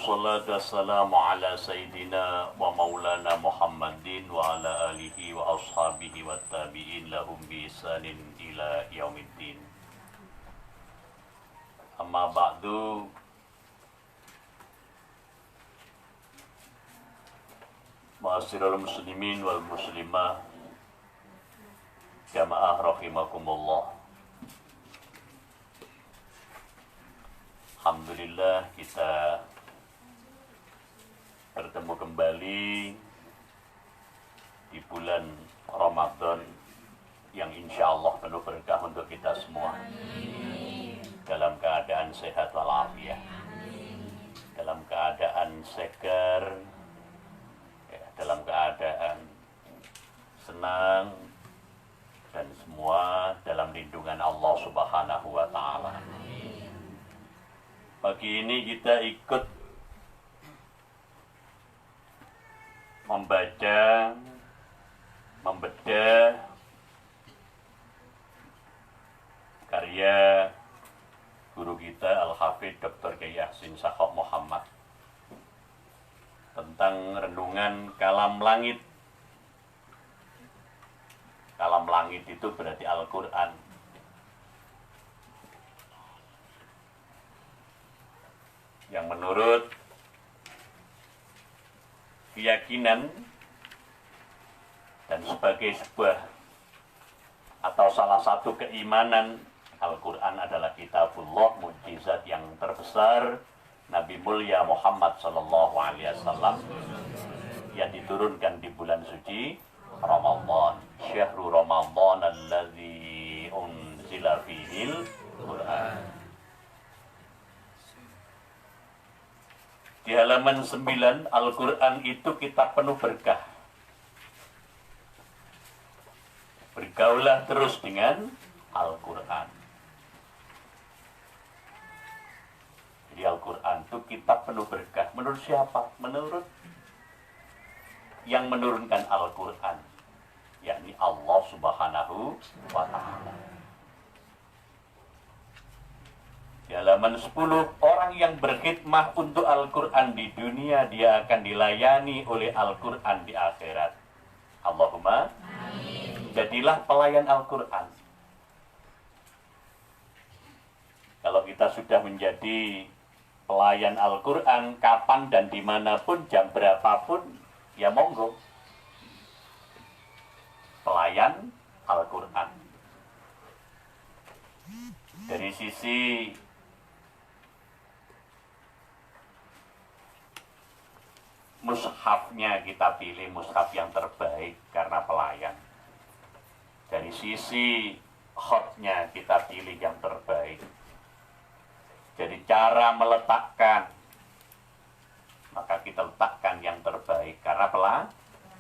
wassalatu wassalamu ala sayyidina wa maulana Muhammadin wa ala alihi wa ashabihi wa tabi'in lahum bi isanin ila yaumiddin. Amma ba'du. Ma'asyiral muslimin wal muslimah, jamaah rahimakumullah. Alhamdulillah kita bertemu kembali di bulan Ramadan yang insya Allah penuh berkah untuk kita semua. Dalam keadaan sehat walafiat, dalam keadaan segar, dalam keadaan senang, dan semua dalam lindungan Allah Subhanahu wa Ta'ala. Pagi ini kita ikut membaca, membedah karya guru kita Al-Hafidz Dr. Kiai Ahsin Shahab Muhammad tentang renungan kalam langit. Kalam langit itu berarti Al-Quran. Yang menurut keyakinan dan sebagai sebuah atau salah satu keimanan, Al-Quran adalah kitabullah, mukjizat yang terbesar Nabi mulia Muhammad SAW yang diturunkan di bulan suci Ramadan. Syahrul Ramadan alladzi unzila fihil Quran. Di halaman 9, Al-Quran itu kitab penuh berkah. Bergaulah terus dengan Al-Quran. Jadi Al-Quran itu kitab penuh berkah. Menurut siapa? Menurut yang menurunkan Al-Quran, yakni Allah Subhanahu wa Ta'ala. Di halaman 10, orang yang berkhidmah untuk Al-Quran di dunia, dia akan dilayani oleh Al-Quran di akhirat. Allahumma amin. Jadilah pelayan Al-Quran. Kalau kita sudah menjadi pelayan Al-Quran, kapan dan dimanapun, jam berapapun, ya monggo. Pelayan Al-Quran. Dari sisi mushafnya kita pilih mushaf yang terbaik karena pelayan. Dari sisi khotnya kita pilih yang terbaik. Jadi cara meletakkan, maka kita letakkan yang terbaik karena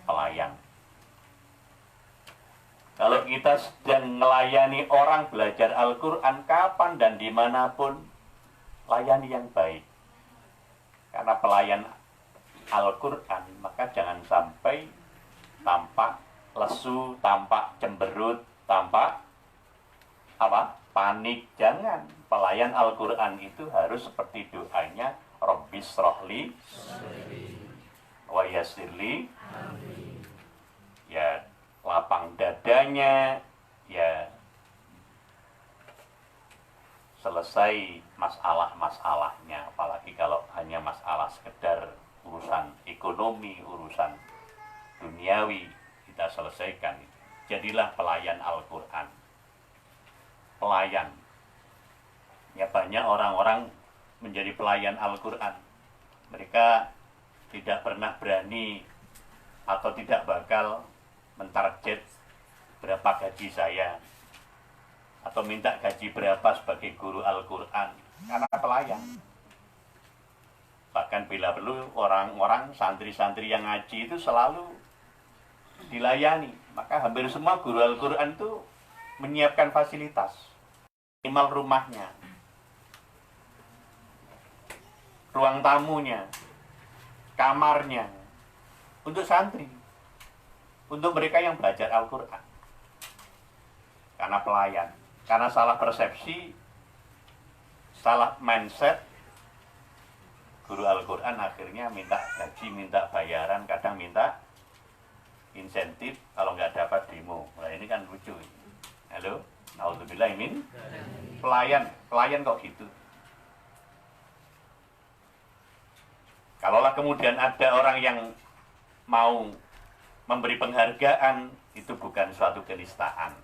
pelayan. Kalau kita sedang melayani orang belajar Al-Quran, kapan dan dimanapun, layani yang baik. Karena pelayan Al-Quran, maka jangan sampai tampak lesu, tampak cemberut, tampak panik. Jangan. Pelayan Al-Quran itu harus seperti doanya, Rabbis rohli wa yassirli, ya lapang dadanya, ya selesai masalah-masalahnya. Apalagi kalau hanya masalah sekedar urusan ekonomi, urusan duniawi, kita selesaikan. Jadilah pelayan Al-Quran. Pelayan. Ya, banyak orang-orang menjadi pelayan Al-Quran. Mereka tidak pernah berani atau tidak bakal mentarget berapa gaji saya, atau minta gaji berapa sebagai guru Al-Quran, karena pelayan. Bahkan bila perlu orang-orang santri-santri yang ngaji itu selalu dilayani. Maka hampir semua guru Al-Quran itu menyiapkan fasilitas, minimal rumahnya, ruang tamunya, kamarnya, untuk santri, untuk mereka yang belajar Al-Quran. Karena pelayan, karena salah persepsi, salah mindset, guru Al-Quran akhirnya minta gaji, minta bayaran, kadang minta insentif, kalau nggak dapat demo. Nah ini kan lucu. Halo, naudzubillah min pelayan kok gitu. Kalaulah kemudian ada orang yang mau memberi penghargaan, itu bukan suatu kenistaan,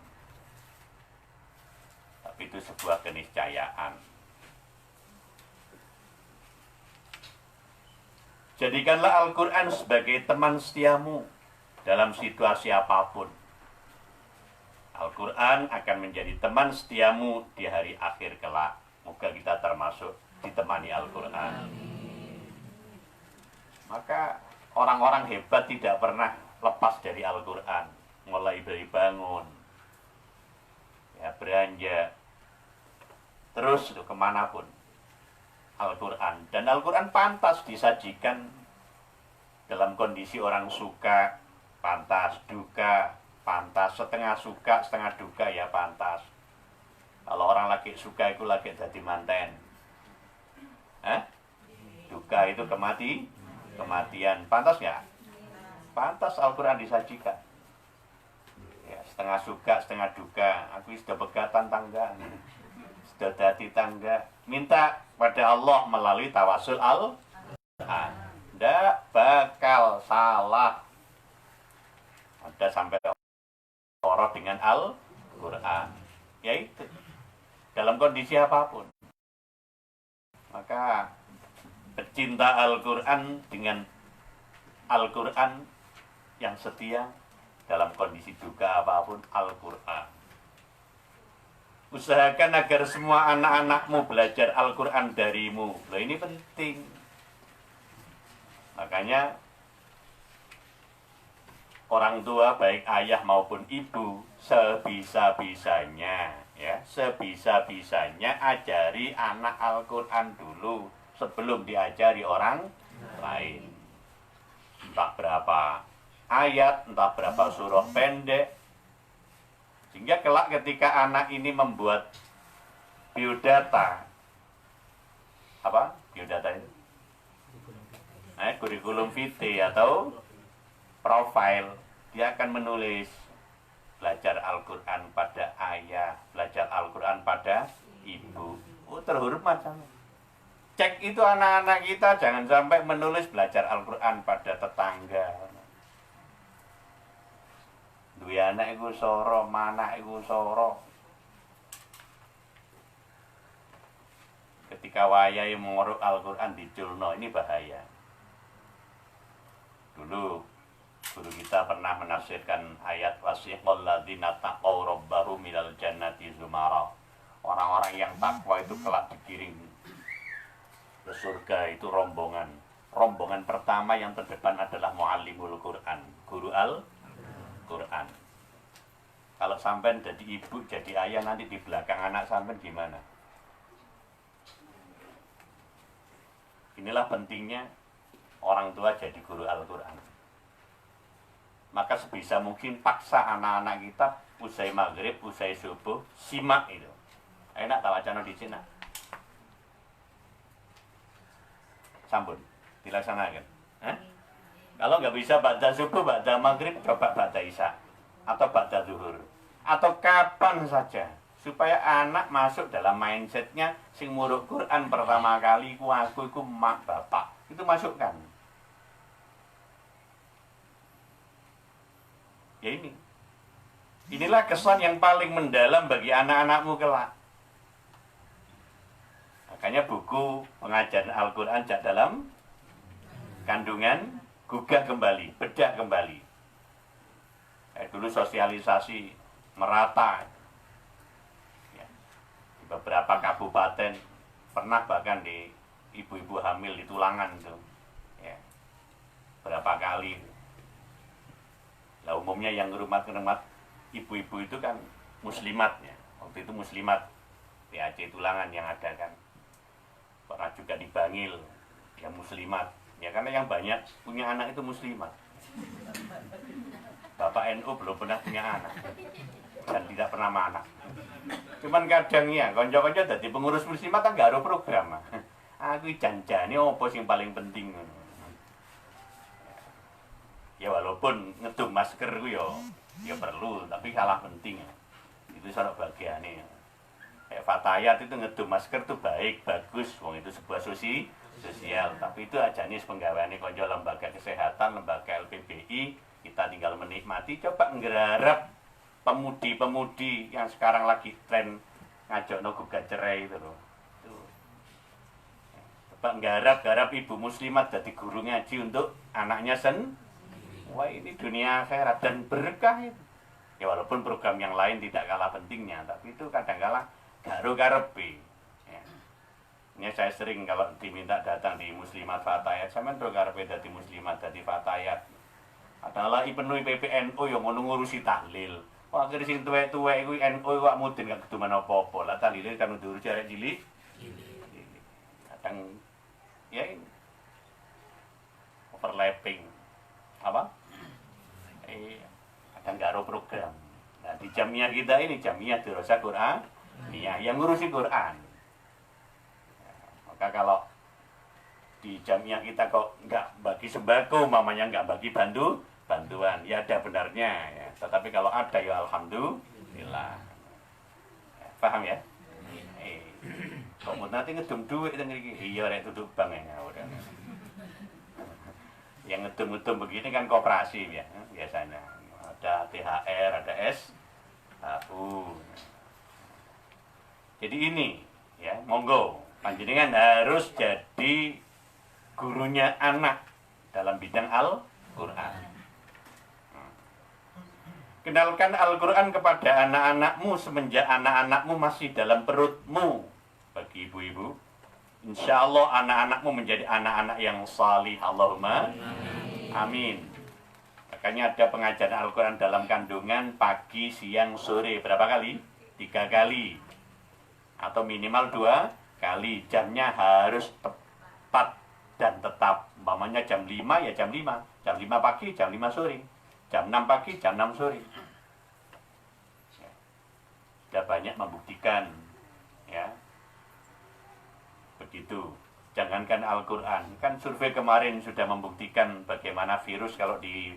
tapi itu sebuah keniscayaan. Jadikanlah Al-Quran sebagai teman setiamu dalam situasi apapun. Al-Quran akan menjadi teman setiamu di hari akhir kelak. Moga kita termasuk ditemani Al-Quran. Maka orang-orang hebat tidak pernah lepas dari Al-Quran. Mulai dari bangun, ya belanja, terus itu kemanapun Al-Quran. Dan Al-Quran pantas disajikan dalam kondisi orang suka, pantas, duka, pantas, setengah suka, setengah duka, ya pantas. Kalau orang lagi suka itu lagi jadi manten, duka itu kematian, pantas ya? Pantas Al-Quran disajikan. Ya, setengah suka, setengah duka. Aku sudah begatan tangga, sudah dati tangga. Minta pada Allah melalui tawasul Al-Quran. Tidak bakal salah. Ada sampai orang dengan Al-Quran. Yaitu dalam kondisi apapun. Maka pecinta Al-Quran dengan Al-Quran yang setia dalam kondisi duka apapun, Al-Quran. Usahakan agar semua anak-anakmu belajar Al-Quran darimu. Loh, ini penting. Makanya orang tua baik ayah maupun ibu sebisa-bisanya ajari anak Al-Quran dulu sebelum diajari orang lain. Entah berapa ayat, entah berapa surah pendek, sehingga kelak ketika anak ini membuat biodata, apa biodata itu? Kurikulum vitae atau profil, dia akan menulis belajar Al-Quran pada ayah, belajar Al-Quran pada ibu. Oh, terhormat sama. Cek itu anak-anak kita, jangan sampai menulis belajar Al-Quran pada tetangga. Duwe anak iku soro, mana iku soro. Ketika wayahe menguruk Al-Quran di culno, ini bahaya. Dulu guru kita pernah menafsirkan ayat wasiqal ladzina taqaw rabbahum minal jannati zumara. Orang-orang yang takwa itu kelak dikirim ke surga itu rombongan. Rombongan pertama yang terdepan adalah muallimul Quran, guru Al-Quran. Kalau sampean jadi ibu, jadi ayah, nanti di belakang anak sampean gimana? Inilah pentingnya orang tua jadi guru Al-Quran. Maka sebisa mungkin paksa anak-anak kita usai maghrib, usai subuh, simak itu. Enak tak wacana di Cina? Sambun, dilaksanakan. Kalau nggak bisa ba'da subuh, ba'da maghrib, coba ba'da isya atau ba'da zuhur atau kapan saja, supaya anak masuk dalam mindsetnya sing muruk Quran pertama kali aku mak bapak, itu masukkan. Ya inilah kesan yang paling mendalam bagi anak-anakmu kelak. Makanya buku pengajaran Al-Quran dalam kandungan gugah kembali, bedah kembali. Dulu sosialisasi merata ya. Di beberapa kabupaten, pernah bahkan di ibu-ibu hamil di Tulangan itu ya, berapa kali. Nah umumnya yang ngerumat ibu-ibu itu kan muslimatnya. Waktu itu muslimat di Aceh Tulangan yang ada kan. Pernah juga di Bangil yang muslimat. Ya karena yang banyak punya anak itu muslimat. Bapak NU belum pernah punya anak dan tidak pernah anak. Cuman kadang ya konco-konco jadi pengurus muslimat kan gak ada program. Aku janjane apa sing paling penting. Ya walaupun ngedum masker ku ya perlu, tapi kalah penting. Itu salah bagiannya. Kayak Fatayat itu ngedum masker tuh baik, bagus, wong itu sebuah sosial. Tapi itu ajane penggaweane konco lembaga kesehatan, lembaga LPBI, kita tinggal menikmati. Coba nggarap pemudi-pemudi yang sekarang lagi tren ngajokno gugat cerai itu loh. Coba nggarap ibu muslimat jadi guru ngaji untuk anaknya wah ini dunia akhirat dan berkah itu. Ya walaupun program yang lain tidak kalah pentingnya, tapi itu kadang-kala garu karepe. Ya. Ini saya sering kalau diminta datang di Muslimat Fatayat, sampean do karepe dadi muslimat dadi Fatayat. Adalah penuhi PPNU yang ngono ngurusi tahlil. Wah, akhir sing tuwek-tuwek iku NU kok mudin gak keduman apa-apa. Lah tahlil kan diurus arek cilik. Kadang ya ini overlapping. Apa? Kadang gak ada program. Nah, di jamiah kita ini jamiah Dirasa Quran, yang ngurusi Quran. Maka kalau di jamiah kita kok nggak bagi sembako, mamanya nggak bagi bantuan, ya ada benarnya. Ya. Tetapi kalau ada ya alhamdulillah. Paham ya? Kok mau nanti ngedum duit dan iya rek tutup bank ya udah. Yang ngedum-ngedum begini kan koperasi ya biasanya. Ada THR, ada SHU. Jadi ini ya, monggo panjenengan harus jadi gurunya anak dalam bidang Al-Qur'an. Kenalkan Al-Qur'an kepada anak-anakmu semenjak anak-anakmu masih dalam perutmu. Bagi ibu-ibu, insya Allah anak-anakmu menjadi anak-anak yang salih. Allahumma amin. Makanya ada pengajaran Al-Quran dalam kandungan pagi, siang, sore. Berapa kali? 3 kali. Atau minimal 2 kali. Jamnya harus tepat dan tetap. Umpamanya jam 5 ya jam 5. Jam 5 pagi, jam 5 sore. Jam 6 pagi, jam 6 sore. Sudah banyak membuktikan. Ya. Begitu. Jangankan Al-Quran. Kan survei kemarin sudah membuktikan bagaimana virus kalau di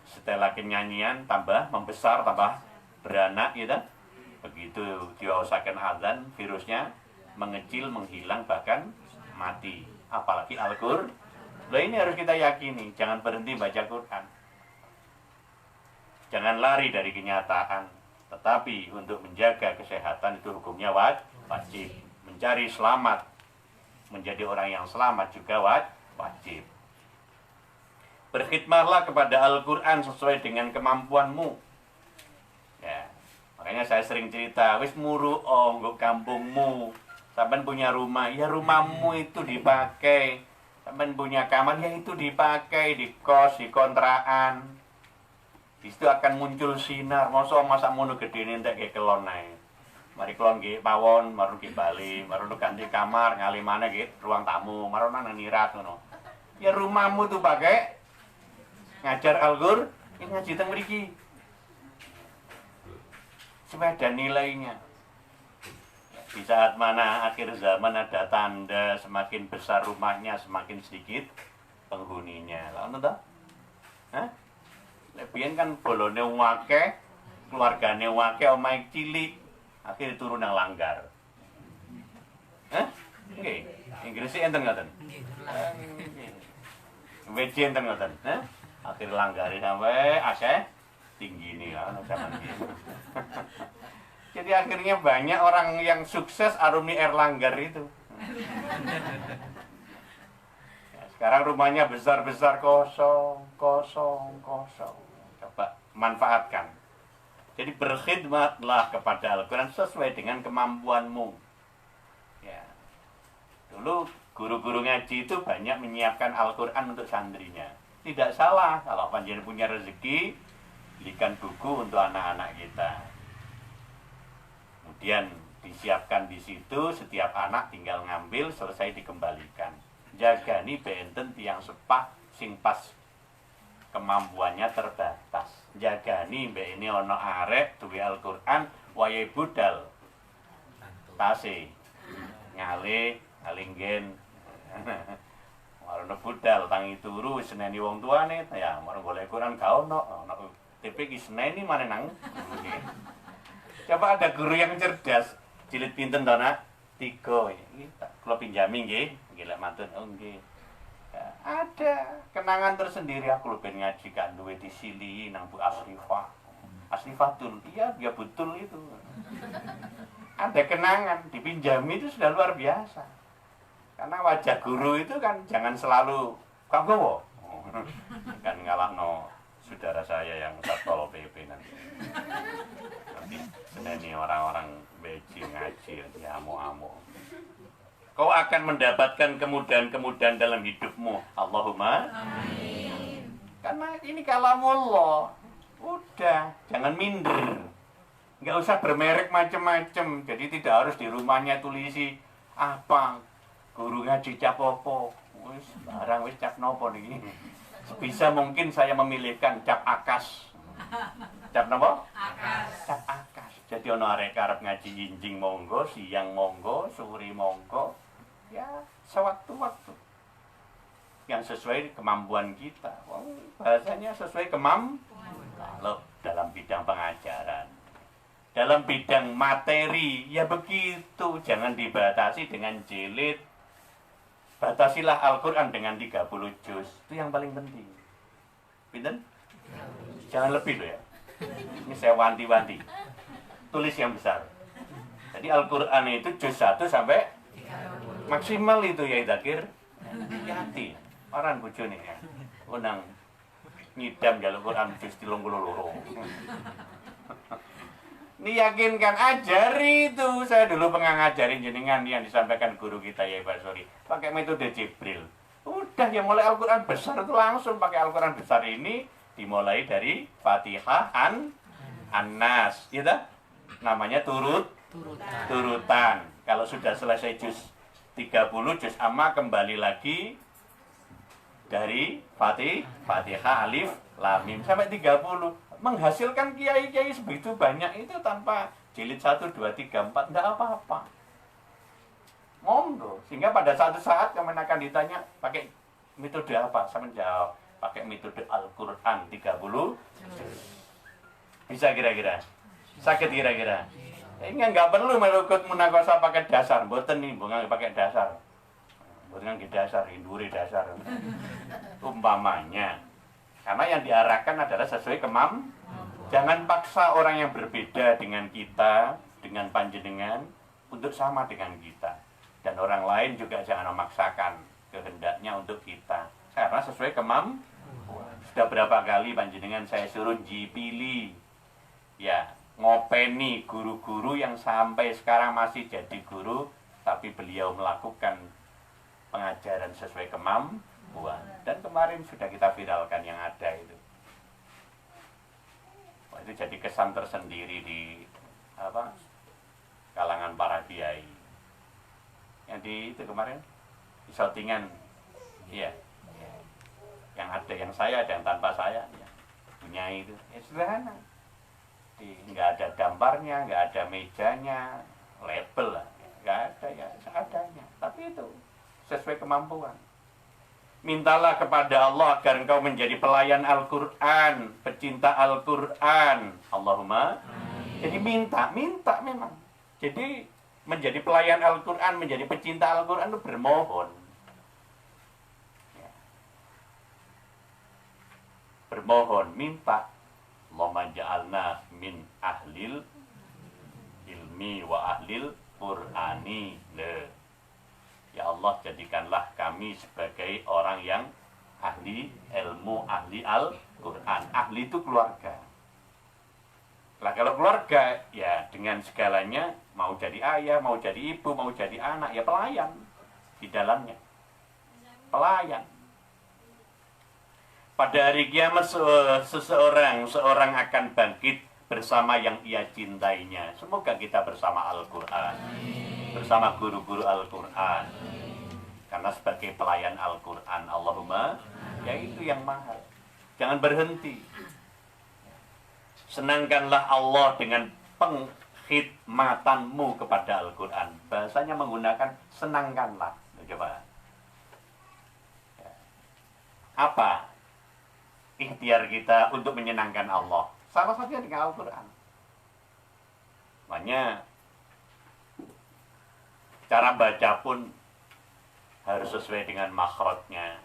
setelakin nyanyian tambah membesar, tambah beranak gitu. Begitu diwawasakan azan, virusnya mengecil, menghilang, bahkan mati. Apalagi Al-Qur'an. Nah ini harus kita yakini, jangan berhenti baca Quran. Jangan lari dari kenyataan. Tetapi untuk menjaga kesehatan itu hukumnya wajib. Mencari selamat, menjadi orang yang selamat juga wajib. Berkhidmatlah kepada Al-Quran sesuai dengan kemampuanmu. Ya, makanya saya sering cerita, wis muru nggo kampungmu. Sampean punya rumah, ya rumahmu itu dipakai. Sampean punya kamar, ya itu dipakai di kos, di kontrakan. Di situ akan muncul sinar. Masa mono gedene entek ke kelon ae. Mari kelon nggih pawon, maru nggih bali, maru ganti kamar, ngali mana nggih ruang tamu, maru nang nirat ngono. Ya rumahmu tuh pakai ngajar Al-Qur'an, ini ngaji teng mriki. Supaya ada nilainya. Di saat mana akhir zaman ada tanda semakin besar rumahnya, semakin sedikit penghuninya. Lah ngono ta? Hah? Lebihan kan bolone wake, keluargane wake, omahe cilik, akhirnya turun yang langgar. Hah? Nggih. Inggris enten ngoten. WC enten ngoten, hah? Akhir langgari sampai AC tinggi nih kan zaman ini. Jadi akhirnya banyak orang yang sukses alumni Erlanggar itu. Ya, sekarang rumahnya besar-besar kosong. Coba manfaatkan. Jadi berkhidmatlah kepada Al-Quran sesuai dengan kemampuanmu. Ya. Dulu guru-guru ngaji itu banyak menyiapkan Al-Quran untuk santrinya. Tidak salah kalau panjenengan punya rezeki, belikan buku untuk anak-anak kita. Kemudian disiapkan di situ, setiap anak tinggal ngambil, selesai dikembalikan. Jagani benten tiang sepah sing pas kemampuannya terbatas. Jagani mbak ini ono arek duwe Al-Quran wayahe budal tase ngale alinggen. Marana budal tangi turu seneni wong tuane ya marang golek Quran gak ono. TP ki seneni maneh nang. Coba ada guru yang cerdas. Jilid pinten to, Nak? 3. Ini kula pinjami nggih. Nggih lek mantun. Oh nggih. Ya, ada kenangan tersendiri aku lho ben ngaji kan duwe disili nang Bu Asrifah. Asrifatul. Iya, dia betul itu. Ada kenangan dipinjami itu sudah luar biasa. Karena wajah guru itu kan jangan selalu kagowo. Kan ngalahno saudara saya yang Satpol PP nanti seneni orang-orang beji ngaji ya amu-amu. Kau akan mendapatkan kemudahan-kemudahan dalam hidupmu. Allahumma amin. Karena ini kalamullah. Udah, jangan minder. Nggak usah bermerek macam-macam. Jadi tidak harus di rumahnya tulisi apa guru ngaji cap opo. Wis barang wis cap nopo niki. Sebisa mungkin saya memilihkan cap akas. Cap nopo? Akas. Cap akas. Jadi ono arek arep ngaji injing monggo, siang monggo, sore monggo. Ya, sewaktu-waktu. Yang sesuai kemampuan kita. Bahasanya sesuai kemampuan. Kalau dalam bidang pengajaran, dalam bidang materi, ya begitu. Jangan dibatasi dengan jilid. Batasilah Al-Quran dengan 30 juz. Itu yang paling penting. Pinten? Jangan lebih loh ya. Ini saya wanti-wanti. Tulis yang besar. Jadi Al-Quran itu juz 1 sampai 30. Maksimal itu ya Zakir. Hati-hati. Orang bojone ya. Unang ngidam jalur Quran juz 32. Diyakinkan ajari itu. Saya dulu pernah ngajarin jenengan yang disampaikan guru kita ya Pak Sori. Pakai metode Jibril. Udah ya mulai Al-Quran besar itu langsung pakai Al-Quran besar ini. Dimulai dari Fatihah An-Nas. Gitu? Namanya turutan. Kalau sudah selesai juz 30 juz amma kembali lagi dari Fatihah Alif Lam Mim sampai 30. Menghasilkan kiai-kiai sebegitu banyak itu tanpa jilid 1, 2, 3, 4 enggak apa-apa. Monggo. Sehingga pada satu saat kamu akan ditanya pakai metode apa? Saya menjawab pakai metode Al-Quran 30. Bisa kira-kira? Sakit kira-kira? Ini enggak perlu melukut munakosa pakai dasar. Mboten nih, bukan pakai dasar. Mboten nggih dasar, induri dasar. Umpamanya karena yang diarahkan adalah sesuai kemampuan. Jangan paksa orang yang berbeda dengan kita, dengan panjenengan, untuk sama dengan kita. Dan orang lain juga jangan memaksakan kehendaknya untuk kita. Karena sesuai kemampuan. Sudah berapa kali panjenengan saya suruh jipili. Ya, ngopeni guru-guru yang sampai sekarang masih jadi guru, tapi beliau melakukan pengajaran sesuai kemampuan. Dan kemarin sudah kita viralkan yang ada itu. Wah, itu jadi kesan tersendiri di kalangan para kiai. Yang di itu kemarin di shootingan, iya. Yang ada yang saya, ada yang tanpa saya, ya. Punya itu, ya sederhana. Nggak ada gambarnya, nggak ada mejanya, label lah, nggak ada ya seadanya. Tapi itu sesuai kemampuan. Mintalah kepada Allah agar engkau menjadi pelayan Al-Quran, pecinta Al-Quran. Allahumma. Jadi minta memang. Jadi menjadi pelayan Al-Quran, menjadi pecinta Al-Quran itu bermohon. Ya. Bermohon, minta. Allahumma ja'alna min ahlil ilmi wa ahlil Qur'ani. Ya Allah, jadikanlah kami sebagai orang yang ahli ilmu, ahli Al-Quran. Ahli itu keluarga. Lah kalau keluarga, ya dengan segalanya, mau jadi ayah, mau jadi ibu, mau jadi anak, ya pelayan di dalamnya. Pelayan. Pada hari kiamat seorang akan bangkit bersama yang ia cintainya. Semoga kita bersama Al-Quran. Bersama guru-guru Al-Quran. Karena sebagai pelayan Al-Quran, Allahumma, ya itu yang mahal. Jangan berhenti. Senangkanlah Allah dengan pengkhidmatanmu kepada Al-Quran. Bahasa biasanya menggunakan senangkanlah. Coba. Ya. Apa ikhtiar kita untuk menyenangkan Allah? Salah satunya dengan Al-Quran. Makanya cara baca pun harus sesuai dengan makhrajnya.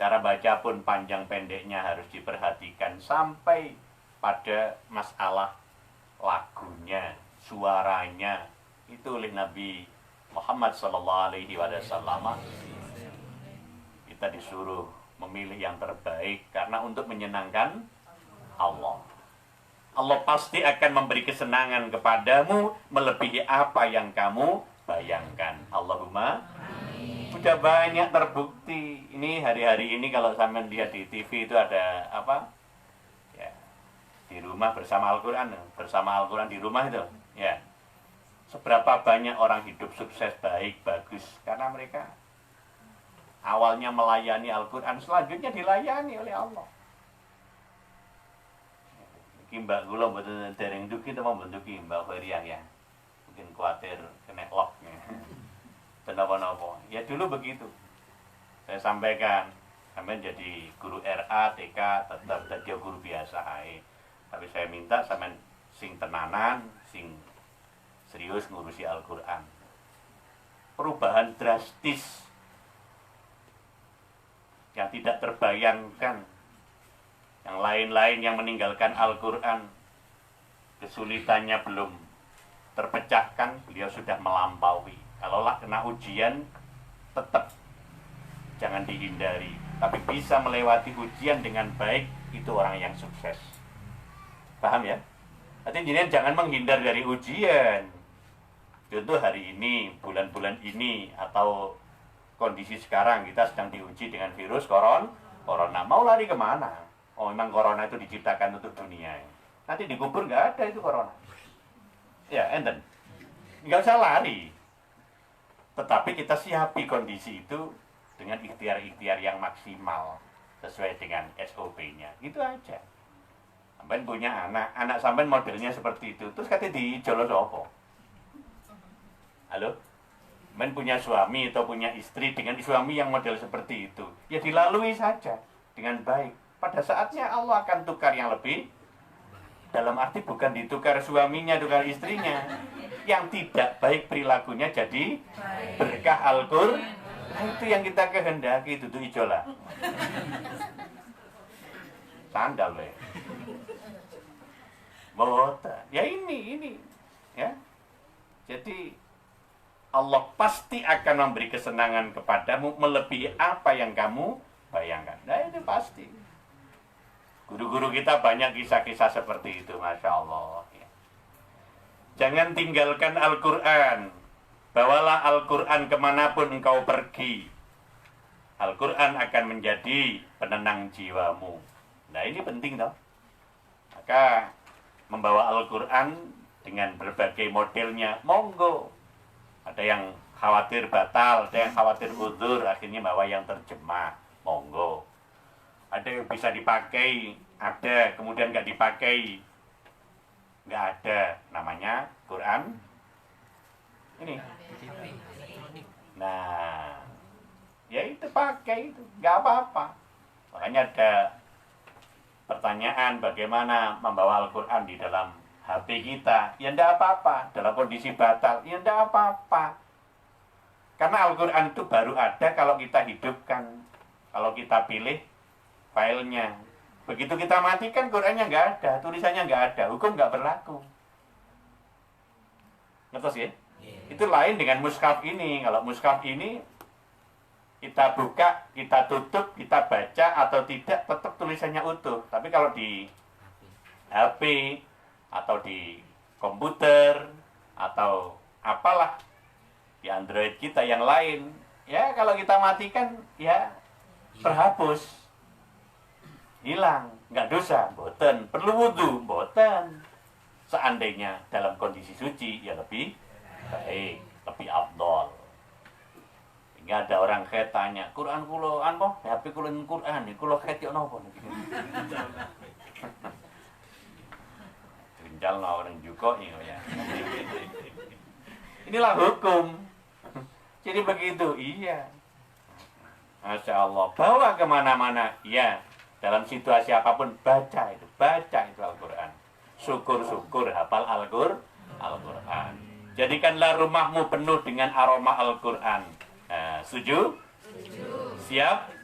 Cara baca pun panjang pendeknya harus diperhatikan sampai pada masalah lagunya, suaranya. Itu oleh Nabi Muhammad SAW kita disuruh memilih yang terbaik karena untuk menyenangkan Allah. Allah pasti akan memberi kesenangan kepadamu melebihi apa yang kamu bayangkan. Allahumma amin. Sudah banyak terbukti. Ini hari-hari ini kalau sampean lihat di TV itu ada apa? Ya, di rumah bersama Al-Quran, di rumah itu. Ya, seberapa banyak orang hidup sukses, baik, bagus karena mereka awalnya melayani Al-Quran, selanjutnya dilayani oleh Allah. Mbak kula mboten dereng duki mau bentuki Mbak Feriang ya. Mungkin khawatir kena locknya. Kenapa-napa. Ya dulu begitu. Saya sampaikan, sampai jadi guru RA, TK, tetap jadi guru biasa ae. Tapi saya minta sampean sing tenanan, sing serius ngurusi Al-Qur'an. Perubahan drastis yang tidak terbayangkan. Yang lain-lain yang meninggalkan Al-Quran, kesulitannya belum terpecahkan, beliau sudah melampaui. Kalaulah kena ujian, tetap jangan dihindari. Tapi bisa melewati ujian dengan baik, itu orang yang sukses. Paham ya? Artinya jangan menghindar dari ujian. Contoh hari ini, bulan-bulan ini, atau kondisi sekarang kita sedang diuji dengan virus corona. Mau lari kemana? Oh memang corona itu diciptakan untuk dunia. Nanti dikubur nggak ada itu corona. Ya enten. Nggak usah lari. Tetapi kita siapi kondisi itu dengan ikhtiar-ikhtiar yang maksimal. Sesuai dengan SOP-nya. Itu aja. Sampai punya anak sampai modelnya seperti itu. Terus katanya dijolos apa? Halo? Sampai punya suami atau punya istri dengan suami yang model seperti itu. Ya dilalui saja dengan baik. Pada saatnya Allah akan tukar yang lebih. Dalam arti bukan ditukar suaminya, tukar istrinya. Yang tidak baik perilakunya jadi berkah Al-Qur'an. Nah, itu yang kita kehendaki, itu ijola. Sandal weh. Ya ini ya. Jadi Allah pasti akan memberi kesenangan kepadamu melebihi apa yang kamu bayangkan. Nah itu pasti. Guru-guru kita banyak kisah-kisah seperti itu, Masya Allah. Jangan tinggalkan Al-Quran. Bawalah Al-Quran kemanapun engkau pergi. Al-Quran akan menjadi penenang jiwamu. Nah ini penting toh. Maka membawa Al-Quran dengan berbagai modelnya, monggo. Ada yang khawatir batal, ada yang khawatir udzur, akhirnya bawa yang terjemah, monggo. Ada yang bisa dipakai, ada, kemudian nggak dipakai, nggak ada, namanya Quran ini. Nah, ya itu pakai itu, nggak apa-apa. Makanya ada pertanyaan bagaimana membawa Al-Quran di dalam HP kita. Ya nggak apa-apa, dalam kondisi batal, ya nggak apa-apa. Karena Al-Quran itu baru ada kalau kita hidupkan, kalau kita pilih filenya. Begitu kita matikan, Qurannya nggak ada, tulisannya nggak ada, hukum nggak berlaku. Ngertos ya? Itu lain dengan mushaf ini. Kalau mushaf ini kita buka, kita tutup, kita baca atau tidak, tetap tulisannya utuh. Tapi kalau di HP atau di komputer atau apalah di Android kita yang lain, ya kalau kita matikan, ya terhapus. Hilang, nggak dosa, boten. Perlu wudhu, boten. Seandainya dalam kondisi suci, ya lebih baik, lebih afdol. Hingga ada orang kaya tanya, Quran kulo apa? HP kulo Quran, kulo kaya tiok nopo? Rincal orang juga ya. Ini inilah hukum. Jadi begitu, iya. Masya Allah, bawa kemana-mana, ya. Dalam situasi apapun, baca itu Al-Quran. Syukur-syukur hafal Al-Quran. Jadikanlah rumahmu penuh dengan aroma Al-Quran. Nah, setuju? Siap?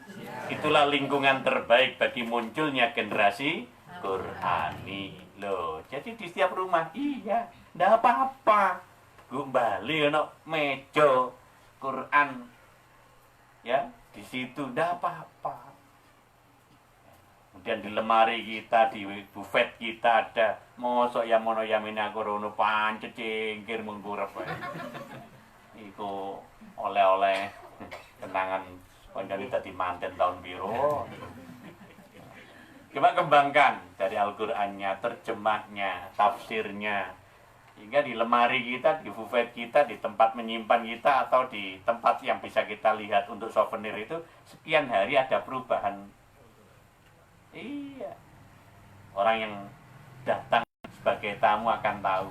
Itulah lingkungan terbaik bagi munculnya generasi Qurani. Loh, jadi di setiap rumah, iya, ndak apa-apa. Gumbali ono meja Quran, ya, di situ ndak apa-apa. Kemudian di lemari kita, di buffet kita ada mosok ya mono yamine aku rono pancet cingkir mengkurep. Iku oleh-oleh kenangan panjang dadi manten tahun biru. Coba kembangkan dari Al-Qur'annya, terjemahnya, tafsirnya. Hingga di lemari kita, di buffet kita, di tempat menyimpan kita, atau di tempat yang bisa kita lihat untuk souvenir itu, sekian hari ada perubahan. Iya. Orang yang datang sebagai tamu akan tahu.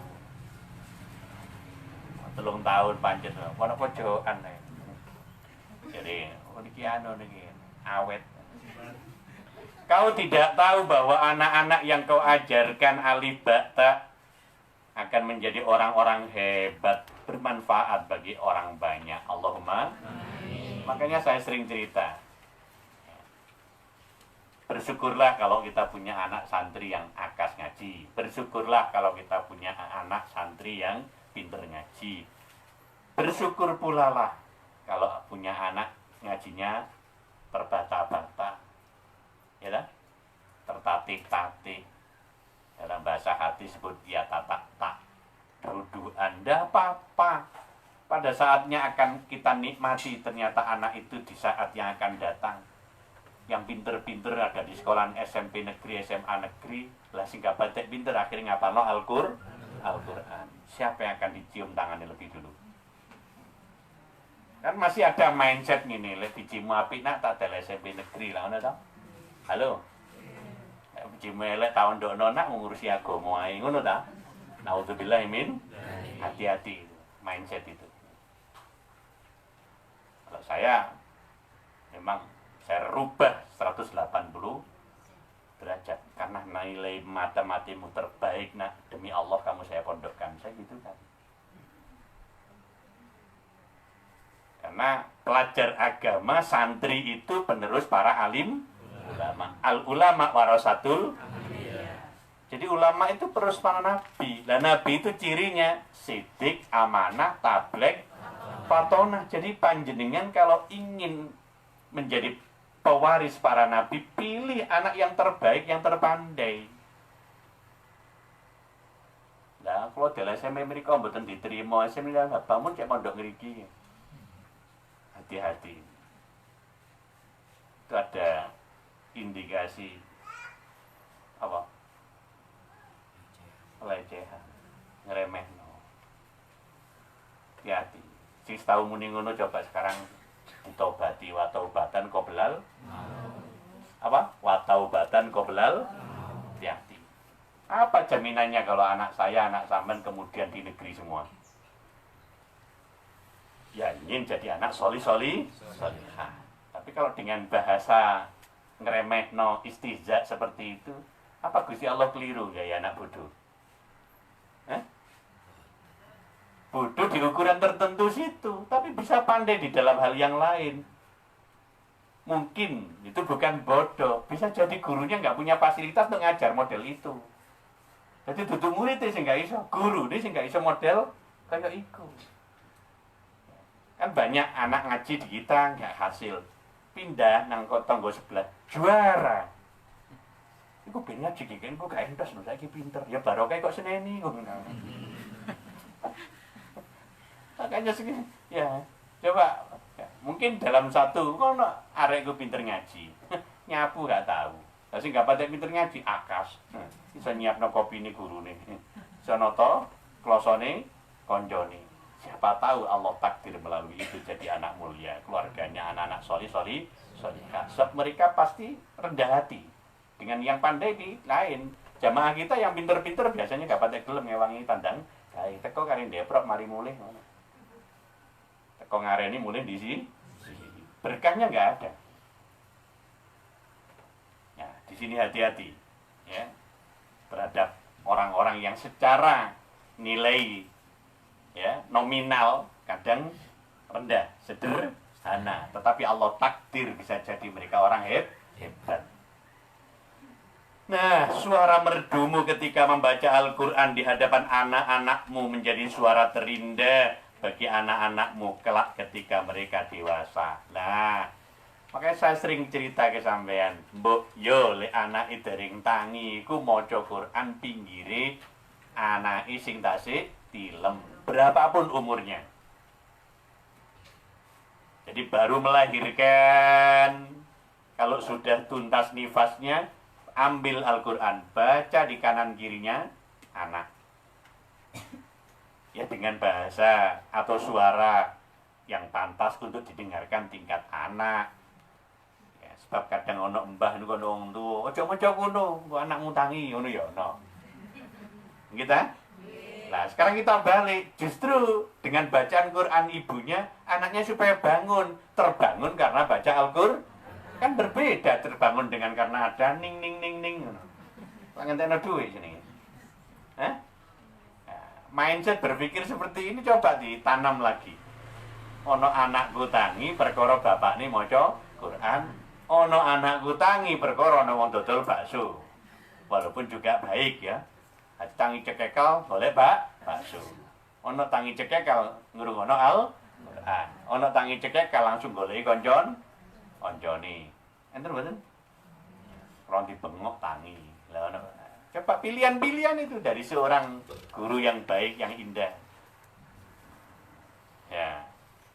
3 tahun pancet, ono pojokan. Jadi, niki niki awet. Kau tidak tahu bahwa anak-anak yang kau ajarkan alif ba ta akan menjadi orang-orang hebat, bermanfaat bagi orang banyak. Allahumma amin. Makanya saya sering cerita, bersyukurlah kalau kita punya anak santri yang akas ngaji. Bersyukurlah kalau kita punya anak santri yang pinter ngaji. Bersyukur pula lah kalau punya anak ngajinya terbata-bata, ya kan? Tertatih-tatih. Dalam bahasa hati sebut ya tatak-tak. Duduan, ndak apa-apa. Pada saatnya akan kita nikmati ternyata anak itu di saat yang akan datang. Yang pinter-pinter ada di sekolahan SMP negeri, SMA negeri, lah singkat batik pinter akhirnya ngapalno Al-Quran. Siapa yang akan dicium tangannya lebih dulu? Kan masih ada mindset gini, lek dicium apik nak tak del SMP negeri lah, ngono to? Halo. Dicium elek tahun ndokno nak ngurusi agama ae, ngono ta? Naudzubillah min. Hati-hati mindset itu. Kalau saya memang saya rubah 180 derajat karena nilai matematimu terbaik nak, demi Allah kamu saya pondokkan, saya gitu kan. Karena pelajar agama santri itu penerus para alim ulama. Al ulama warasatul. Jadi ulama itu penerus para nabi. Lah nabi itu cirinya sidik, amanah, tablek, fatonah. Jadi panjenengan kalau ingin menjadi pewaris para nabi, pilih anak yang terbaik, yang terpandai. Nah, kalau dalam SMP mereka mboten diterima, SMP lah bangun cek pondok ngriki. Hati-hati. Itu ada indikasi apa? Pelecehan, ngeremeh. Hati-hati. Sing tahu muni ngono coba sekarang ditobati, wataubatan qoblal apa? Wataubatan qoblal hati-hati. Apa jaminannya kalau anak saya, anak sampean kemudian di negeri semua? Ya ingin jadi anak solihah. Tapi kalau dengan bahasa ngeremehno, istihza seperti itu, apa Gusti Allah keliru ya anak bodoh? Bodoh di ukuran tertentu situ, tapi bisa pandai di dalam hal yang lain. Mungkin itu bukan bodoh, bisa jadi gurunya nggak punya fasilitas untuk ngajar model itu. Jadi tutup murid sih nggak iso, guru sih nggak iso model kayak itu. Kan banyak anak ngaji di kita nggak hasil, pindah nang tonggo sebelah juara. Iku ben ngaji iki kan kok gak entos lho saiki pinter. Ya barokah kok seneni kok. Makanya segini, ya coba ya, mungkin dalam satu kono arek ku pinter ngaji. Nyapu gak tahu. Lah sing gak patek pinter ngaji akas. Iso nyiapno kopine gurune. Iso nata klosone koncone. Siapa tahu Allah takdir melalui itu jadi anak mulia, keluarganya anak-anak solihah. Sebab mereka pasti rendah hati dengan yang pandai di lain. Jamaah kita yang pinter-pinter biasanya gak patek gelem ngewangi tandang. Kae teko kari ndeprok mari mulih. teko ngareni mulai di sini. Berkahnya nggak ada. Ya, di sini hati-hati ya terhadap orang-orang yang secara nilai ya nominal kadang rendah, sederhana, tetapi Allah takdir bisa jadi mereka orang hebat. Nah, suara merdumu ketika membaca Al-Quran di hadapan anak-anakmu menjadi suara terindah bagi anak-anakmu kelak ketika mereka dewasa. Nah, makanya saya sering cerita ke sampean, mbok yo le anak dereng tangi iku maca Quran pinggire anake sing tasik tilem berapapun umurnya. Jadi baru melahirkan, kalau sudah tuntas nifasnya, ambil Al-Quran, baca di kanan kirinya anak. Ya dengan bahasa atau suara yang pantas untuk didengarkan tingkat anak. Ya, sebab kadang ono mbah niku ono wong tuwa, aja maca ngono, engko anakmu tangi ngono ya ono. Kita? Nah, sekarang kita balik, justru dengan bacaan Quran ibunya, anaknya supaya bangun, terbangun karena baca Al-Quran. Kan berbeda terbangun dengan karena ada ning ning ning ning. Pengentekno duit sini. Hah? Mindset berpikir seperti ini coba ditanam lagi. Ono anakku tangi perkara bapakne maca Quran, ono anakku tangi perkara ana wong dodol bakso. Walaupun juga baik ya. Tangi cekekal boleh bakso. Ono tangi cekekal ngrungono Al-Quran. Ono tangi cekekal langsung goleki koncone. Enten mboten? Ron dibengok tangi. Lah ono. Coba pilihan-pilihan itu dari seorang guru yang baik, yang indah. Ya,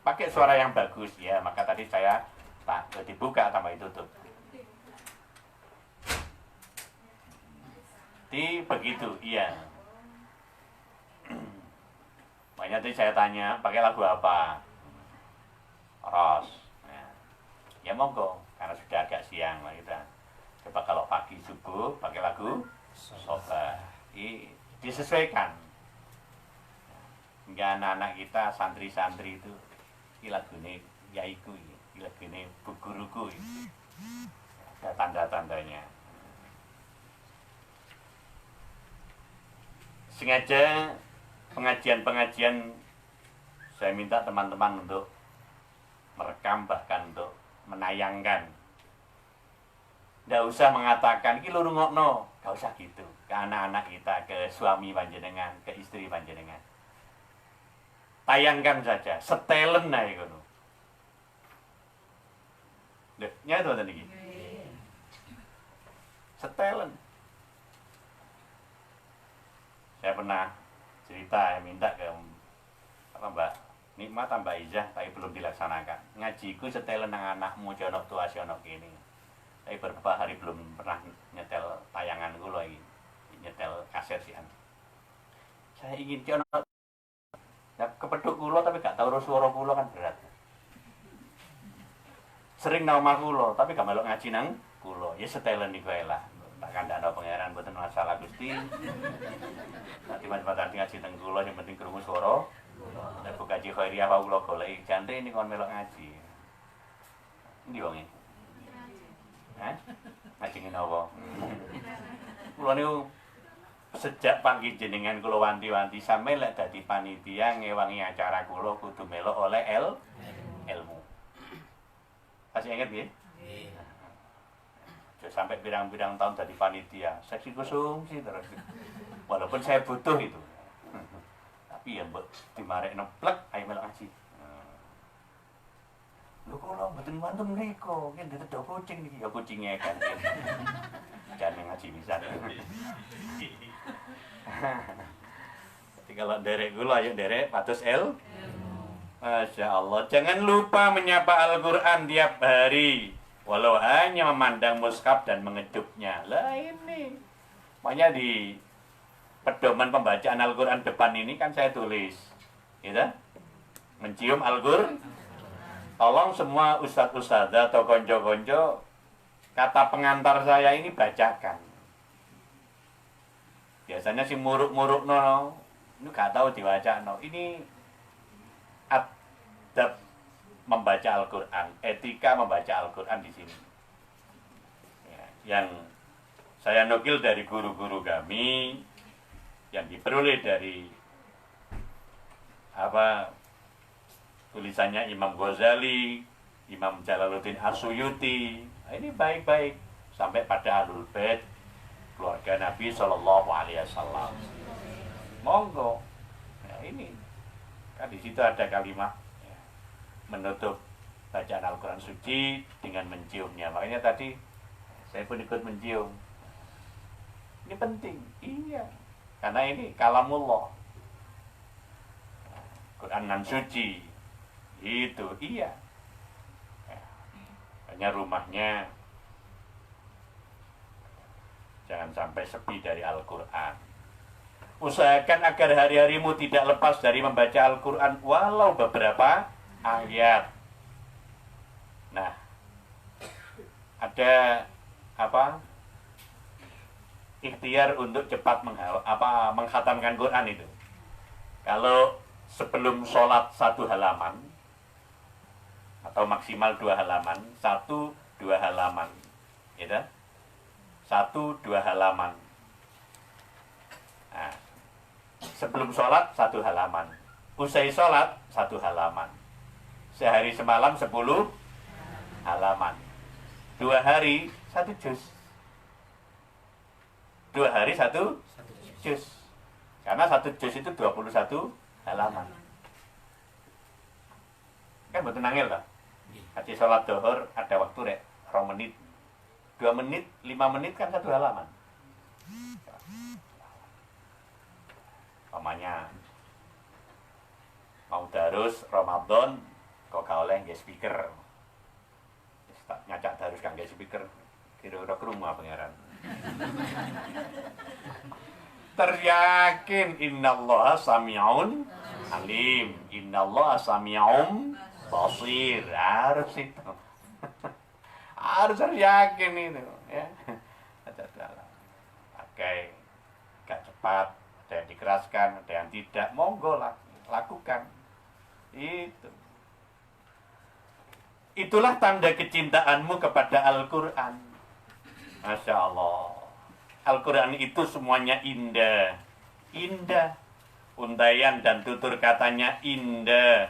pakai suara yang bagus ya. Maka tadi saya dibuka tambah ditutup. Begitu, iya. Banyak tadi saya tanya, pakai lagu apa? Ros. Ya monggo, karena sudah agak siang lah kita. Coba kalau pagi subuh pakai lagu Soba, disesuaikan. Hingga anak-anak kita, santri-santri itu, ini lagune yaiku, ini lagune bu guruku, ada tanda-tandanya. Sengaja pengajian-pengajian saya minta teman-teman untuk merekam, bahkan untuk menayangkan. Nggak usah mengatakan iki lho rungokno, nggak usah gitu. Ke anak-anak kita, ke suami panjenengan, ke istri panjenengan. Tayangkan saja, setelen ae ngono. Lho, nyata to niki. Setelen. Saya pernah cerita minta ke Mbak Nikmat Mbak Izah, tapi belum dilaksanakan. Ngajiku setelen nang anakmu jono tua siono kene. Tapi beberapa hari belum pernah nyetel tayangan gue lagi, nyetel kaset sih. Saya ingin jono, nah, kepeduk kulo tapi gak tahu suara kulo kan berat. Sering nama kulo tapi gak melok ngaji nang kulo. Ya setelen nih gue lah. Tak kandhane pangeran mboten masalah Gusti. Nanti macam-macam ngaji nang kulo yang penting krungu swara. Nek buka kaji khairiyah wae kulo goleki jante ini kon melok ngaji. Ndi wong iki? Hah? Ngaji napa? Kula niku sejak panggi jenengan kula wanti-wanti sampe lek dadi panitia ngewangi acara kula kudu melok oleh ilmu. Masih inget nggih? Nggih. Sampai pirang-pirang tahun jadi panitia, seksi konsumsi terus. Walaupun saya butuh itu. Tapi ya mbok dimarekno plek ayo melok ngaji. Lho kula mboten wonten mriku, yen ditedo kucing niki ya kucinge kan. Jangan ngaji bisa. Jadi kalau derek kula ayo derek patus Masya Allah. Jangan lupa menyapa Al-Quran tiap hari, walau hanya memandang mushaf dan mengedupnya. Lah ini makanya di pedoman pembacaan Al-Quran depan ini kan saya tulis gitu? Mencium Al-Quran. Tolong semua ustadz-ustadzah atau konco-konco, kata pengantar saya ini bacakan. Biasanya si muruk-muruk no, ini gak tahu diwaca no. Ini adab membaca Al-Quran, etika membaca Al-Quran di sini. Ya, yang saya nukil dari guru-guru kami, yang diperoleh dari tulisannya Imam Ghazali, Imam Jalaluddin As-Suyuti. Nah, ini baik-baik sampai pada Ahlul Bait, keluarga Nabi Shallallahu Alaihi Wasallam. Monggo. Nah, ini kan di situ ada kalimat ya, menutup bacaan Al-Quran suci dengan menciumnya. Makanya tadi saya pun ikut mencium. Ini penting, iya. Karena ini kalamullah, Quran nan suci, itu iya. Hanya rumahnya jangan sampai sepi dari Al-Quran. Usahakan agar hari-harimu tidak lepas dari membaca Al-Quran walau beberapa ayat. Nah, ada ikhtiar untuk cepat menghatamkan Quran itu. Kalau sebelum sholat 1 halaman atau maksimal 2 halaman, 1-2 halaman, gitu. 1-2 halaman. Nah, sebelum sholat 1 halaman, usai sholat 1 halaman, sehari semalam 10 halaman, 2 hari 1 juz, 2 hari 1 juz, karena 1 juz itu 21 halaman. Kan betul nangil lah. Haji sholat dohor ada waktu rek 2 menit, 2 menit, 5 menit kan 1 halaman. Pamanya mau darus Ramadan kok gak oleh nggih speaker. Tak nyacak darus kan nggih speaker. Kira-kira krungu pangeran. Teryakin innallaha sami'un alim, innallaha sami'un basir. Harus itu. Harus yakin itu ya. Oke. Gak cepat, ada yang dikeraskan, ada yang tidak, monggo lah, lakukan. Itulah tanda kecintaanmu kepada Al-Quran. Masya Allah. Al-Quran itu semuanya indah. Indah. Untayan dan tutur katanya indah.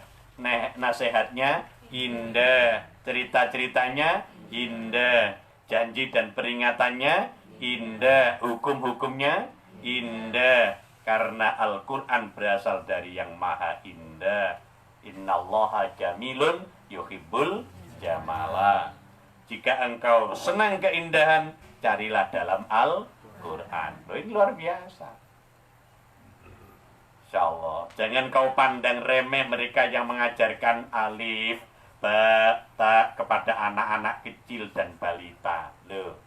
Nasihatnya indah. Cerita-ceritanya indah. Janji dan peringatannya indah. Hukum-hukumnya indah. Karena Al-Quran berasal dari yang maha indah. Innallaha jamilun yuhibbul jamala. Jika engkau senang keindahan, carilah dalam Al-Quran. Ini luar biasa. Insya Allah. Jangan kau pandang remeh mereka yang mengajarkan alif, ba, ta kepada anak-anak kecil dan balita. Loh.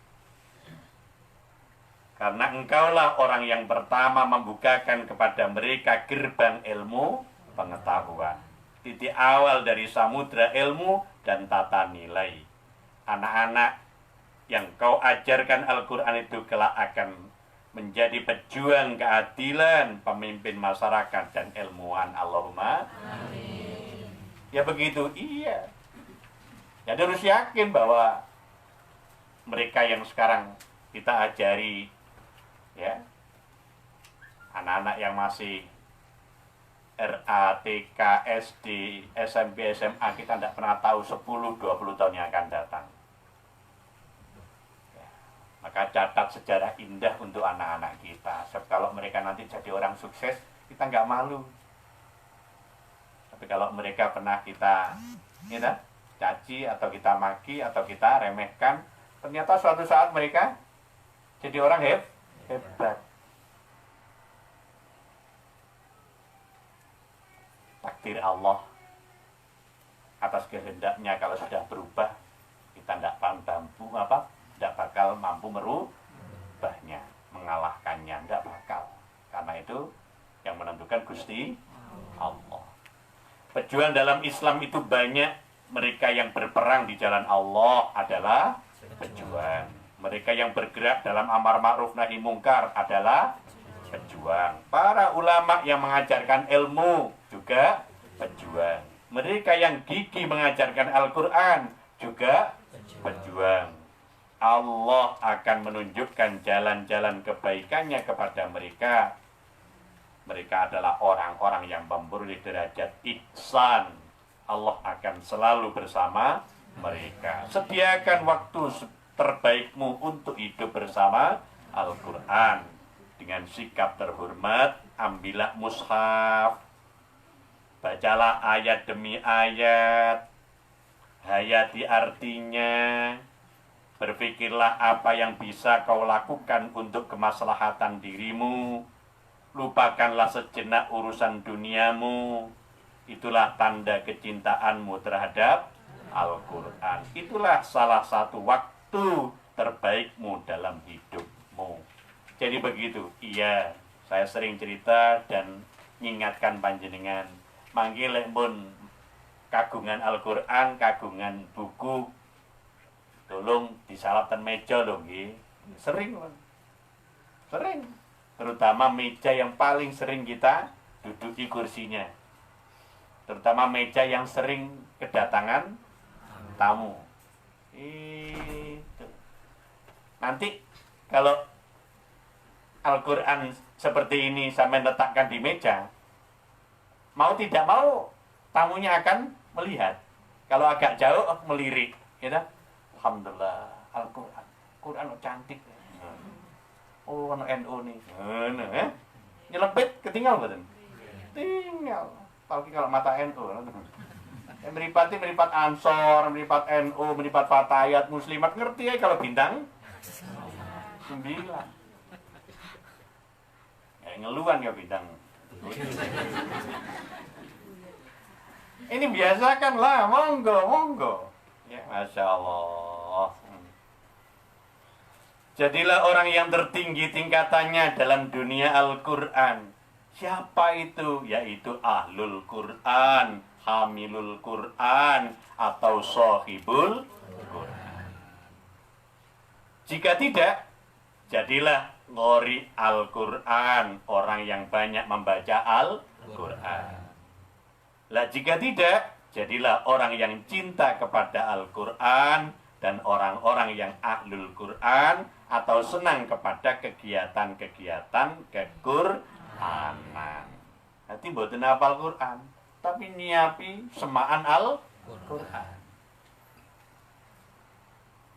Karena engkaulah orang yang pertama membukakan kepada mereka gerbang ilmu pengetahuan. Titik awal dari samudra ilmu dan tata nilai. Anak-anak yang kau ajarkan Al-Quran itu kelak akan menjadi pejuang keadilan, pemimpin masyarakat dan ilmuwan. Allahumma amin. Ya begitu, iya. Jadi harus yakin bahwa mereka yang sekarang kita ajari, ya, anak-anak yang masih RATK, SD, SMP, SMA, kita tidak pernah tahu 10-20 tahun yang akan datang. Maka catat sejarah indah untuk anak-anak kita. Sebab kalau mereka nanti jadi orang sukses, kita nggak malu. Tapi kalau mereka pernah kita caci atau kita maki atau kita remehkan, ternyata suatu saat mereka jadi orang hebat. Takdir Allah atas kehendaknya kalau sudah berubah, kita tidak tidak bakal mampu merubahnya, mengalahkannya, tidak bakal. Karena itu yang menentukan Gusti Allah. Pejuang dalam Islam itu banyak. Mereka yang berperang di jalan Allah adalah pejuang. Mereka yang bergerak dalam amar ma'ruf nahi mungkar adalah pejuang. Para ulama yang mengajarkan ilmu juga pejuang. Mereka yang gigih mengajarkan Al-Quran juga pejuang. Allah akan menunjukkan jalan-jalan kebaikannya kepada mereka. Mereka adalah orang-orang yang memperoleh derajat ihsan. Allah akan selalu bersama mereka. Sediakan waktu terbaikmu untuk hidup bersama Al-Quran. Dengan sikap terhormat, ambillah mushaf. Bacalah ayat demi ayat. Hayati artinya. Berpikirlah apa yang bisa kau lakukan untuk kemaslahatan dirimu. Lupakanlah sejenak urusan duniamu. Itulah tanda kecintaanmu terhadap Al-Quran. Itulah salah satu waktu terbaikmu dalam hidupmu. Jadi begitu. Iya, saya sering cerita dan mengingatkan panjenengan. Manggil pun kagungan Al-Quran, kagungan buku, tolong disalapkan meja loh, sering, sering. Terutama meja yang paling sering kita duduki kursinya. Terutama meja yang sering kedatangan tamu. Itu. Nanti kalau Al-Quran seperti ini sampai letakkan di meja, mau tidak mau tamunya akan melihat. Kalau agak jauh melirik, ya. Alhamdulillah, Al-Quran, Quran cantik. Oh, anak NU nih. Nyelempit ketinggal betul. Tinggal. Apalagi kalau mata NU. Meripat Ansor, meripat NU, meripat Fatayat, Muslimat, ngerti ya kalau bintang 9. Ya, ngeluhan ya bintang. Ini biasakanlah, monggo. Ya, Masya Allah. Jadilah orang yang tertinggi tingkatannya dalam dunia Al-Quran. Siapa itu? Yaitu Ahlul Quran, Hamilul Quran, atau Sohibul Quran. Jika tidak, jadilah Ngori Al-Quran, orang yang banyak membaca Al-Quran. Lah jika tidak, jadilah orang yang cinta kepada Al-Quran dan orang-orang yang Ahlul Quran, atau senang kepada kegiatan-kegiatan kequranan. Nanti mboten hafal Quran, tapi nyiapi semaan Al-Quran.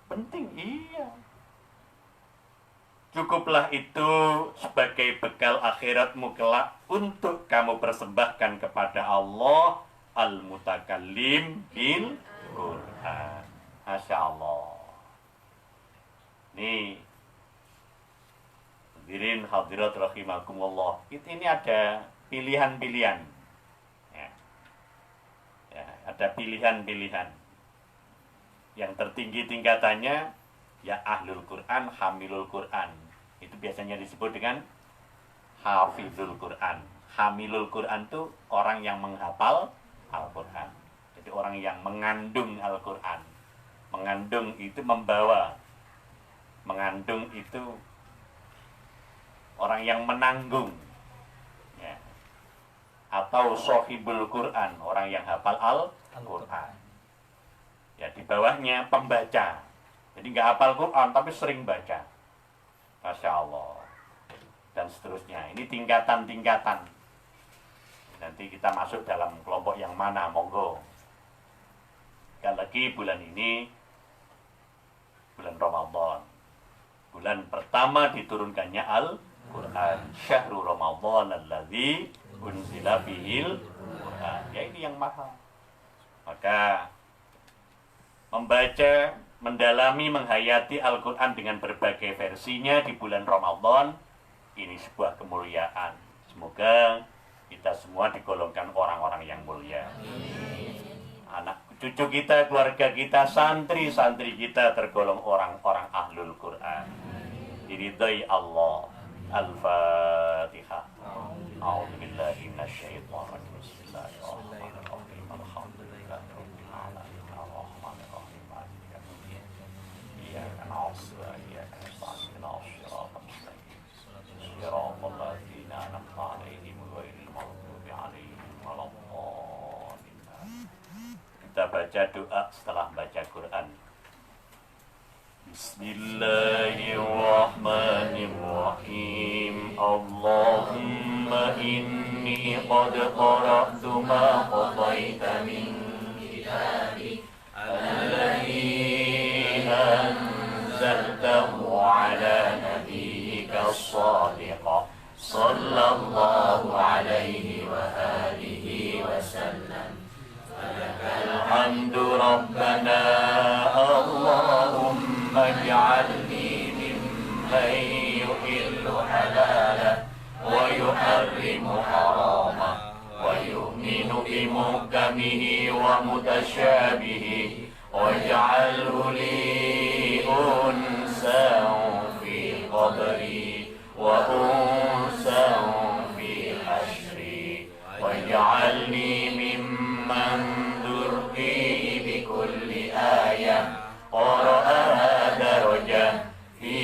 Penting, iya. Cukuplah itu sebagai bekal akhiratmu kelak untuk kamu persembahkan kepada Allah Al-Mutakallim bil Quran. Masya Allah. Nih, hadirin hadirat rahimakumullah. Ini ada pilihan-pilihan. Ya, ada pilihan-pilihan. Yang tertinggi tingkatannya ya Ahlul Quran, Hamilul Quran. Itu biasanya disebut dengan Hafizul Quran. Hamilul Quran itu orang yang menghafal Al-Quran. Jadi orang yang mengandung Al-Quran. Mengandung itu membawa. Mengandung itu orang yang menanggung, ya. Atau Sohibul Quran, orang yang hafal Al-Quran. Ya, di bawahnya pembaca. Jadi nggak hafal Quran tapi sering baca. Masya Allah. Dan seterusnya. Ini tingkatan-tingkatan. Nanti kita masuk dalam kelompok yang mana, monggo. Sekali lagi bulan ini bulan Ramadan. Bulan pertama diturunkannya Al-Quran. Syahrul Ramadan alladzi unzila bihil Quran. Ya ini yang mahal. Maka membaca, mendalami, menghayati Al-Quran dengan berbagai versinya di bulan Ramadan, ini sebuah kemuliaan. Semoga kita semua digolongkan orang-orang yang mulia. Anak cucu kita, keluarga kita, santri-santri kita tergolong orang-orang Ahlul Quran. Diridhai Allah. Al-Fatihah. A'udzubillahi minasyaitonir rajim. Bismillahirrahmanirrahim. Alhamdulillahirabbil alamin. Arrahmanir rahim. Maliki yaumiddin. Iyyaka na'budu wa iyyaka nasta'in. Shiratal mustaqim. Shiratal ladzina an'amta 'alaihim ghairil maghdubi 'alaihim waladdallin. Kita baca doa setelah baca Quran. Bismillahirrahmanirrahim. Allahumma inni qad qara'tu ma qadaita min kitabik alladhi anzaltahu ala nabiyyika as-sadiq sallallahu alaihi wa alihi wa sallam. Alhamdu rabbana Allahumma ij'alni mimman yuhillu halala wa yuharrimu harama wa yu'minu bimuhkamihi wa mutasyabihi waj'alhu li unsan fi qabri wa unsan fi hashri waj'alni mimman durki bikulli ayah qara'a darajah fi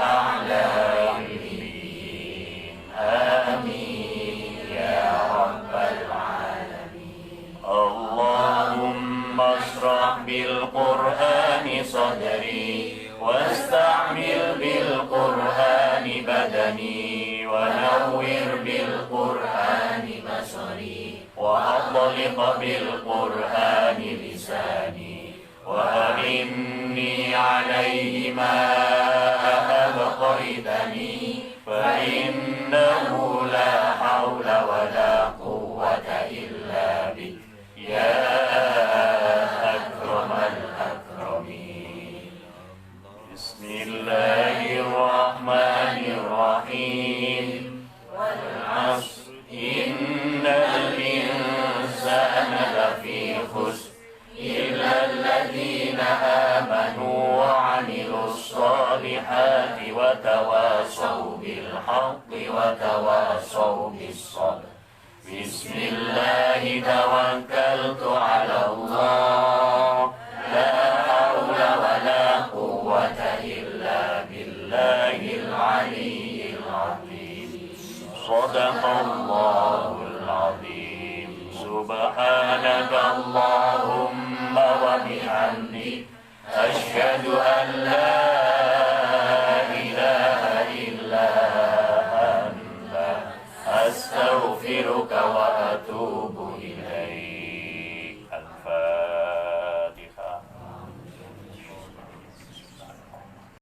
a'la illiyin. Amin ya rabbal alamin. Allahumma ashrah bil qur'ani sadri wasta'mil bil qur'ani badani wa nawwir bil qur'ani basari wa adliq bil qur'ani lisani wa inni alayhi ma abqaitani fa innahu la hawla wa la quwwata illa bik ya akramal akramin. Bismillahirrahmanirrahim. Wal 'asr innal insana lafi khusr illa alladhina amanu wa 'amilus solihati wa tawasaw bil haqqi wa tawasaw bis sabr. Bismillahi tawakkaltu 'ala Allah la hawla wa la quwwata illa billahil 'aliyyil 'azim. Sadaqallahul 'azim. Subhanaka Allahumma wa bihamdik asyhadu an la